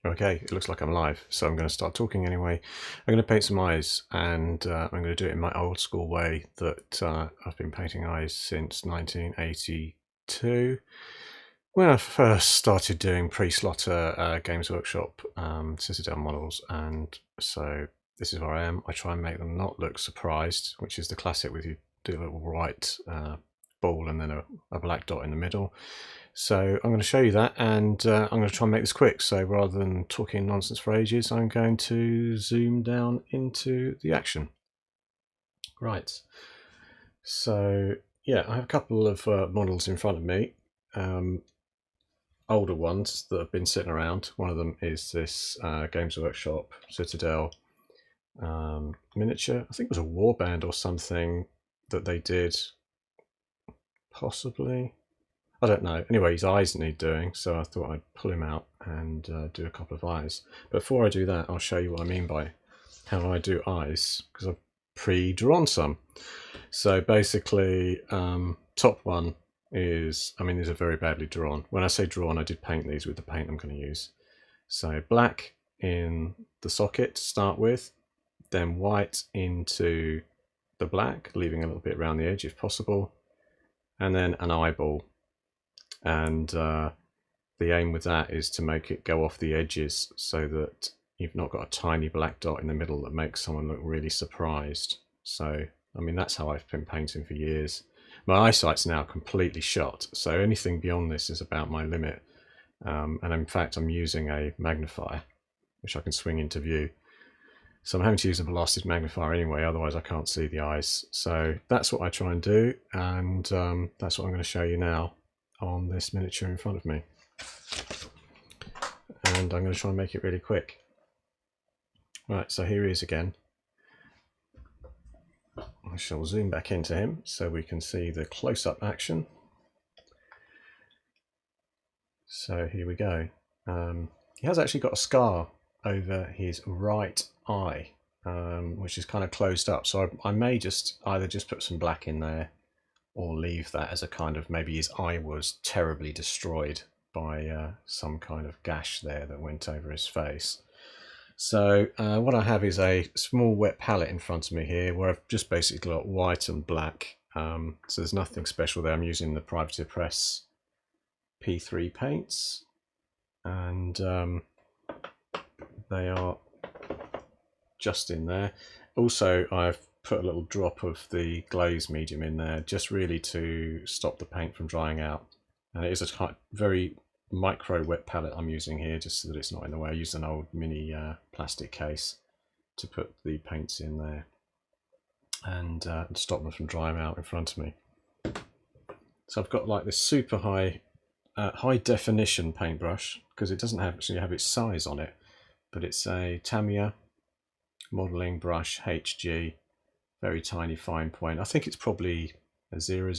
Okay, it looks like I'm live, so I'm going to start talking anyway. I'm going to paint some eyes, and I'm going to do it in my old school way that I've been painting eyes since 1982. When I first started doing pre-slaughter Games Workshop Citadel models, and so this is where I am. I try and make them not look surprised, which is the classic with you do a little white ball and then a black dot in the middle. So I'm going to show you that, and I'm going to try and make this quick. So rather than talking nonsense for ages, I'm going to zoom down into the action. Right. So yeah, I have a couple of models in front of me, older ones that have been sitting around. One of them is this Games Workshop Citadel Miniature. I think it was a warband or something that they did, possibly. I don't know. Anyway, his eyes need doing, so I thought I'd pull him out and do a couple of eyes. But before I do that, I'll show you what I mean by how I do eyes, because I've pre-drawn some. So basically, top one is, I mean, these are very badly drawn. When I say drawn, I did paint these with the paint I'm going to use. So black in the socket to start with, then white into the black, leaving a little bit around the edge if possible, and then an eyeball. And the aim with that is to make it go off the edges so that you've not got a tiny black dot in the middle that makes someone look really surprised. So, I mean, that's how I've been painting for years. My eyesight's now completely shot, so anything beyond this is about my limit. And in fact, I'm using a magnifier, which I can swing into view. So I'm having to use a velocity magnifier anyway, otherwise I can't see the eyes. So that's what I try and do, and that's what I'm going to show you now on this miniature in front of me. And I'm going to try and make it really quick. Right, so here he is again. I shall zoom back into him so we can see the close-up action. So here we go. He has actually got a scar over his right eye, which is kind of closed up. So I may just either just put some black in there or leave that as a kind of, maybe his eye was terribly destroyed by some kind of gash there that went over his face. So what I have is a small wet palette in front of me here where I've just basically got white and black. So there's nothing special there. I'm using the Privateer Press P3 paints, and they are just in there. Also, I've put a little drop of the glaze medium in there, just really to stop the paint from drying out. And it is a very micro wet palette I'm using here, just so that it's not in the way. I used an old mini plastic case to put the paints in there and stop them from drying out in front of me. So I've got like this super high definition paintbrush, because it doesn't actually have its size on it, but it's a Tamiya modeling brush HG, very tiny fine point. I think it's probably a 000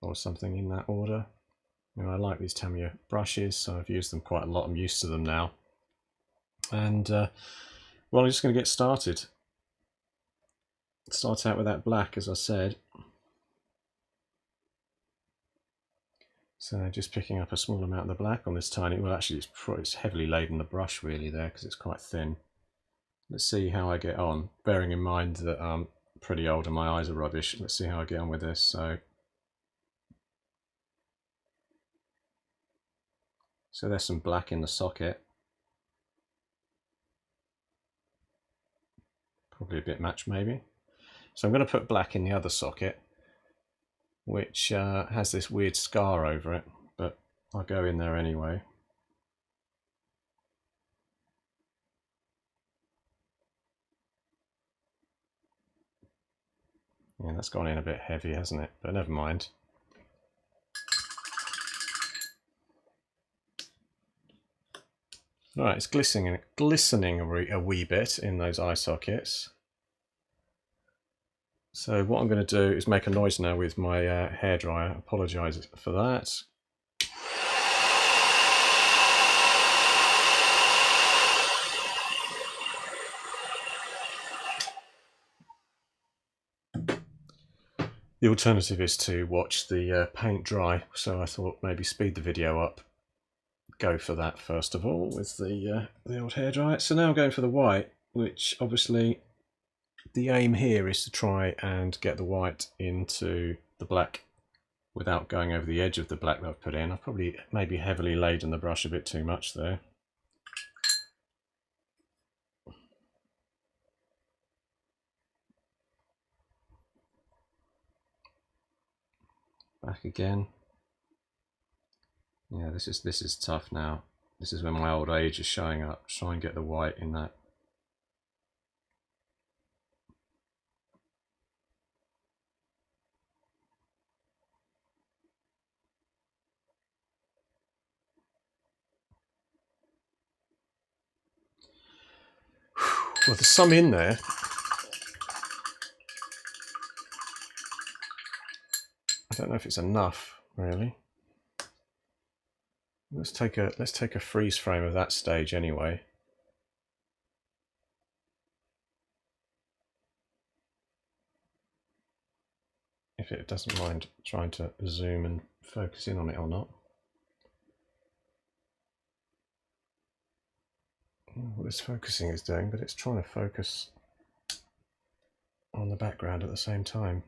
or something in that order. You know, I like these Tamiya brushes, so I've used them quite a lot. I'm used to them now. And well, I'm just going to get started. Start out with that black, as I said. So just picking up a small amount of the black on this tiny, well actually it's heavily laden the brush really there because it's quite thin. Let's see how I get on, bearing in mind that I'm pretty old and my eyes are rubbish. Let's see how I get on with this. So there's some black in the socket. Probably a bit much maybe. So I'm going to put black in the other socket, which has this weird scar over it, but I'll go in there anyway. Yeah, that's gone in a bit heavy, hasn't it? But never mind. Right, it's glistening a wee bit in those eye sockets. So what I'm going to do is make a noise now with my hairdryer. I apologise for that. The alternative is to watch the paint dry, so I thought maybe speed the video up go for that first of all with the old hairdryer. So now I'm going for the white, which obviously the aim here is to try and get the white into the black without going over the edge of the black that I've put in. I've probably maybe heavily laden the brush a bit too much there. Back again. Yeah, this is tough now. This is when my old age is showing up. Try and get the white in that. Well, there's some in there. I don't know if it's enough, really. Let's take a freeze frame of that stage anyway. If it doesn't mind trying to zoom and focus in on it or not. What this focusing is doing, but it's trying to focus on the background at the same time.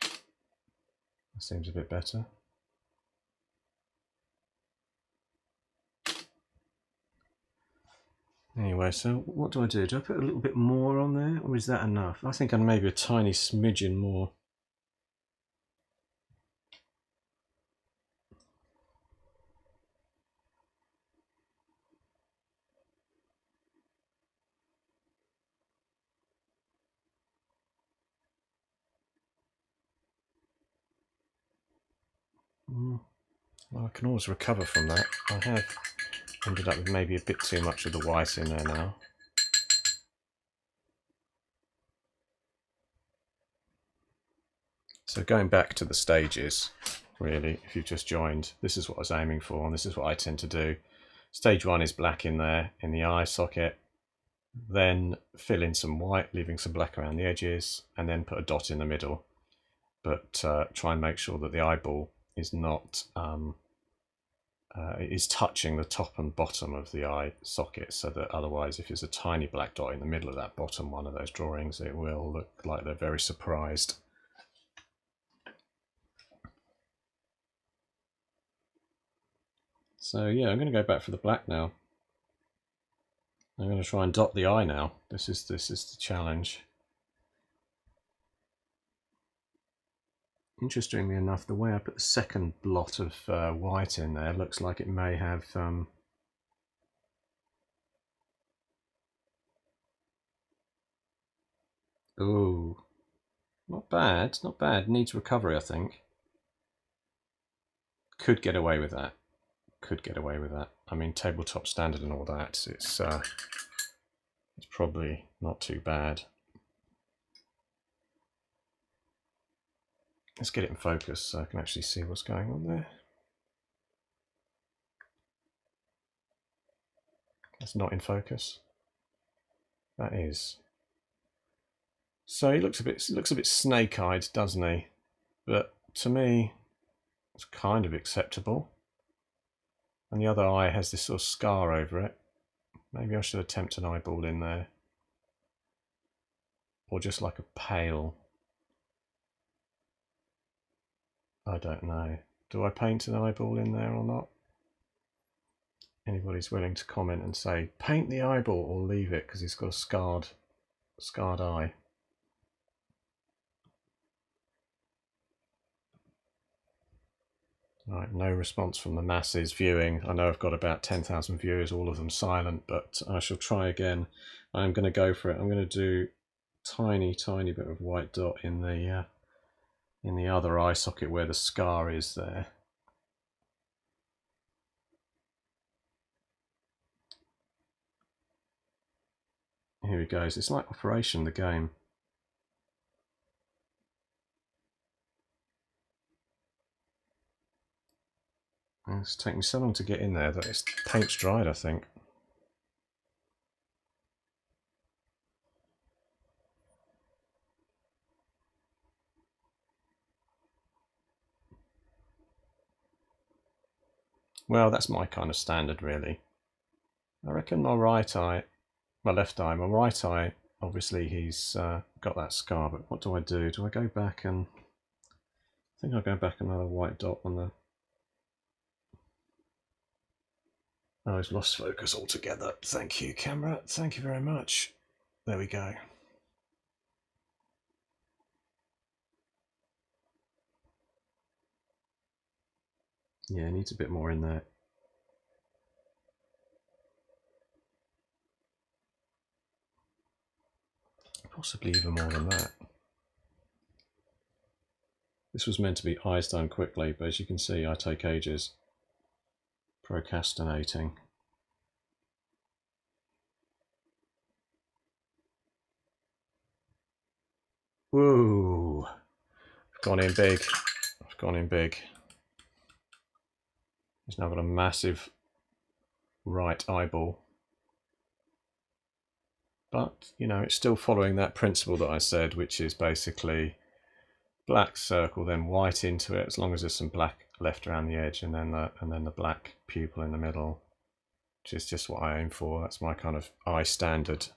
That seems a bit better. Anyway, so what do? Do I put a little bit more on there, or is that enough? I think maybe a tiny smidgen more. Well, I can always recover from that. I have ended up with maybe a bit too much of the white in there now. So going back to the stages, really, if you've just joined, this is what I was aiming for, and this is what I tend to do. Stage 1 is black in there, in the eye socket, then fill in some white, leaving some black around the edges, and then put a dot in the middle. But try and make sure that the eyeball is not is touching the top and bottom of the eye socket, so that otherwise if there's a tiny black dot in the middle of that bottom one of those drawings, it will look like they're very surprised. So yeah, I'm going to go back for the black now. I'm going to try and dot the eye now. This is the challenge. Interestingly enough, the way I put the second blot of white in there looks like it may have ooh, not bad, not bad. Needs recovery, I think. Could get away with that. Could get away with that. I mean, tabletop standard and all that. It's probably not too bad. Let's get it in focus so I can actually see what's going on there. That's not in focus. That is. So he looks a bit snake-eyed, doesn't he? But to me, it's kind of acceptable. And the other eye has this sort of scar over it. Maybe I should attempt an eyeball in there. Or just like a pale. I don't know. Do I paint an eyeball in there or not? Anybody's willing to comment and say, paint the eyeball or leave it because he's got a scarred eye. Right, no response from the masses viewing. I know I've got about 10,000 viewers, all of them silent, but I shall try again. I'm going to go for it. I'm going to do tiny bit of white dot in the other eye socket where the scar is there. Here he goes. It's like Operation, the game. It's taken me so long to get in there that it's paint's dried, I think. Well, that's my kind of standard, really. I reckon my right eye, my left eye, my right eye, obviously he's got that scar, but what do I do? Do I go back and... I think I'll go back another white dot on the... Oh, he's lost focus altogether. Thank you, camera. Thank you very much. There we go. Yeah, needs a bit more in there. Possibly even more than that. This was meant to be eyes done quickly, but as you can see, I take ages procrastinating. Whoa! I've gone in big. I've gone in big. He's now got a massive right eyeball. But, you know, it's still following that principle that I said, which is basically black circle, then white into it, as long as there's some black left around the edge, and then the black pupil in the middle, which is just what I aim for. That's my kind of eye standard.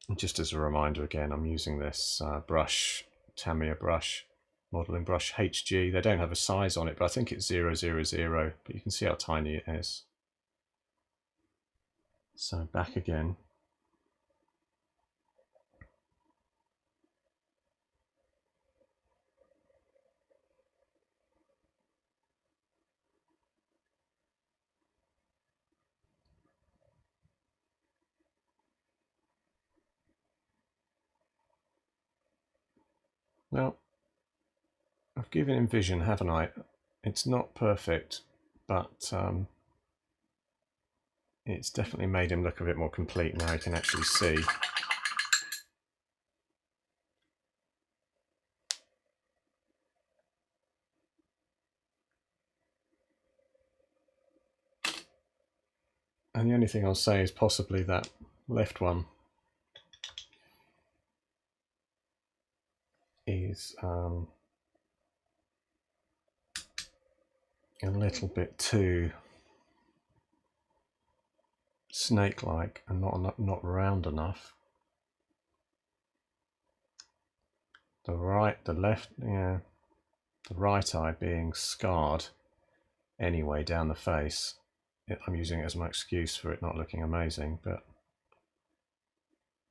And just as a reminder, again, I'm using this brush, Tamiya brush, modeling brush HG. They don't have a size on it, but I think it's 000, but you can see how tiny it is. So back again. Well, I've given him vision, haven't I? It's not perfect, but it's definitely made him look a bit more complete now. You can actually see. And the only thing I'll say is possibly that left one is a little bit too snake-like and not round enough. The right eye being scarred anyway down the face. I'm using it as my excuse for it not looking amazing, but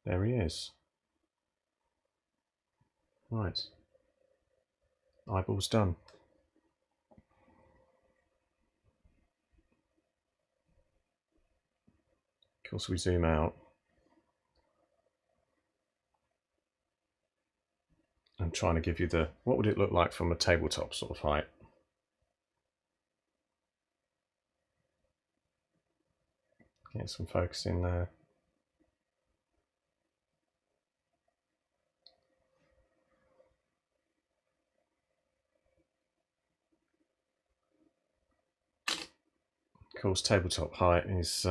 there he is. Right, eyeball's done. Of course, we zoom out. I'm trying to give you the, what would it look like from a tabletop sort of height? Get some focus in there. Of course, tabletop height is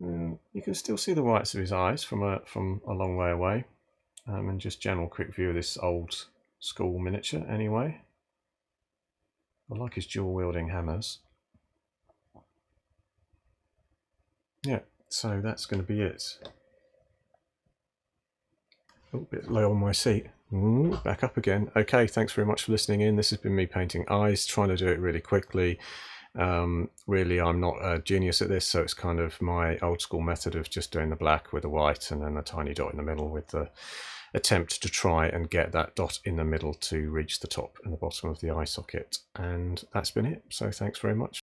you can still see the whites of his eyes from a long way away, and just general quick view of this old school miniature anyway. I like his dual wielding hammers. Yeah, so that's going to be it. Oh, a bit low on my seat. Ooh, back up again. Okay, thanks very much for listening in. This has been me painting eyes, trying to do it really quickly. Really, I'm not a genius at this, so it's kind of my old school method of just doing the black with the white and then a tiny dot in the middle, with the attempt to try and get that dot in the middle to reach the top and the bottom of the eye socket. And that's been it. So thanks very much.